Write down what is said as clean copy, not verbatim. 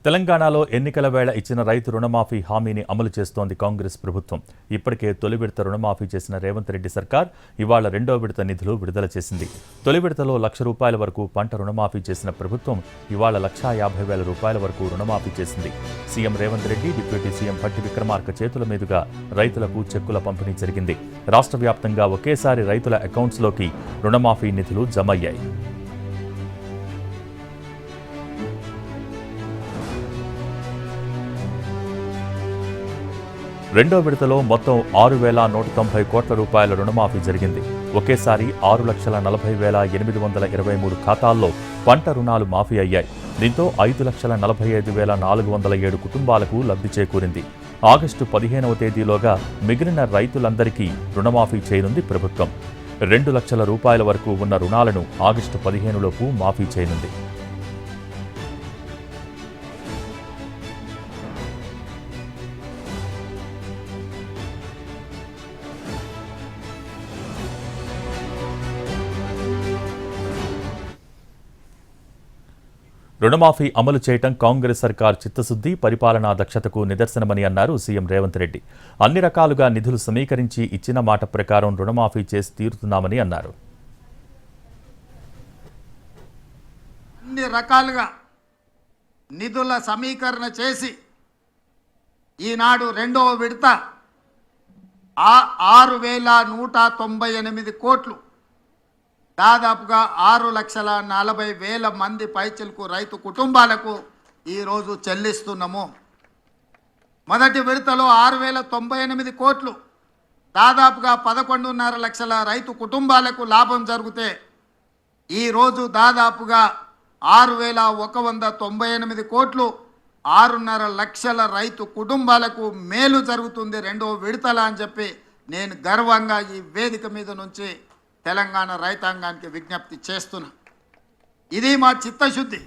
తెలంగాణలో ఎన్నికల వేళ ఇచ్చిన రైతు రుణమాఫీ హామీని అమలు చేస్తోంది కాంగ్రెస్ ప్రభుత్వం. ఇప్పటికే తొలి విడత రుణమాఫీ చేసిన రేవంత్ రెడ్డి సర్కార్ ఇవాళ రెండో విడత నిధులు విడుదల చేసింది. తొలి విడతలో ₹1,00,000 వరకు పంట రుణమాఫీ చేసిన ప్రభుత్వం ఇవాళ ₹150,000 వరకు రుణమాఫీ చేసింది. CM Revanth Reddy, deputy CM Bhatti Vikramarka చేతుల మీదుగా రైతులకు చెక్కుల పంపిణీ జరిగింది. రాష్ట్ర వ్యాప్తంగా ఒకేసారి రైతుల అకౌంట్స్లోకి రుణమాఫీ నిధులు జమయ్యాయి. రెండో విడతలో మొత్తం ₹6,190 కోట్ల రుణమాఫీ జరిగింది. ఒకేసారి 6,40,823 ఖాతాల్లో పంట రుణాలు మాఫీ అయ్యాయి. దీంతో 5,45,407 కుటుంబాలకు లబ్ధి చేకూరింది. ఆగస్టు 15వ తేదీలోగా మిగిలిన రైతులందరికీ రుణమాఫీ చేయనుంది ప్రభుత్వం. ₹2 లక్షల వరకు ఉన్న రుణాలను ఆగస్టు 15లోపు మాఫీ చేయనుంది. రుణమాఫీ అమలు చేయటం కాంగ్రెస్ సర్కార్ చిత్తశుద్ధి, పరిపాలనా దక్షతకు నిదర్శనమని అన్నారు సీఎం రేవంత్ రెడ్డి. అన్ని రకాలుగా నిధులు సమీకరించి ఇచ్చిన మాట ప్రకారం రుణమాఫీ చేసి తీరుతున్నామని అన్నారు. అన్ని రకాలుగా నిధుల సమీకరణ చేసి ఈనాడు రెండవ విడత 6,198 కోట్లు, దాదాపుగా 6,40,000 మంది పైచిలకు రైతు కుటుంబాలకు ఈరోజు చెల్లిస్తున్నాము. మొదటి విడతలో 6,098 కోట్లు, దాదాపుగా 11.5 లక్షల రైతు కుటుంబాలకు లాభం జరిగితే ఈరోజు దాదాపుగా 6,198 కోట్లు, 6.5 లక్షల రైతు కుటుంబాలకు మేలు జరుగుతుంది రెండవ విడతల అని చెప్పి నేను గర్వంగా ఈ వేదిక మీద నుంచి తెలంగాణ రైతాంగానికి విజ్ఞప్తి చేస్తున్నా. ఇది మా చిత్తశుద్ధి.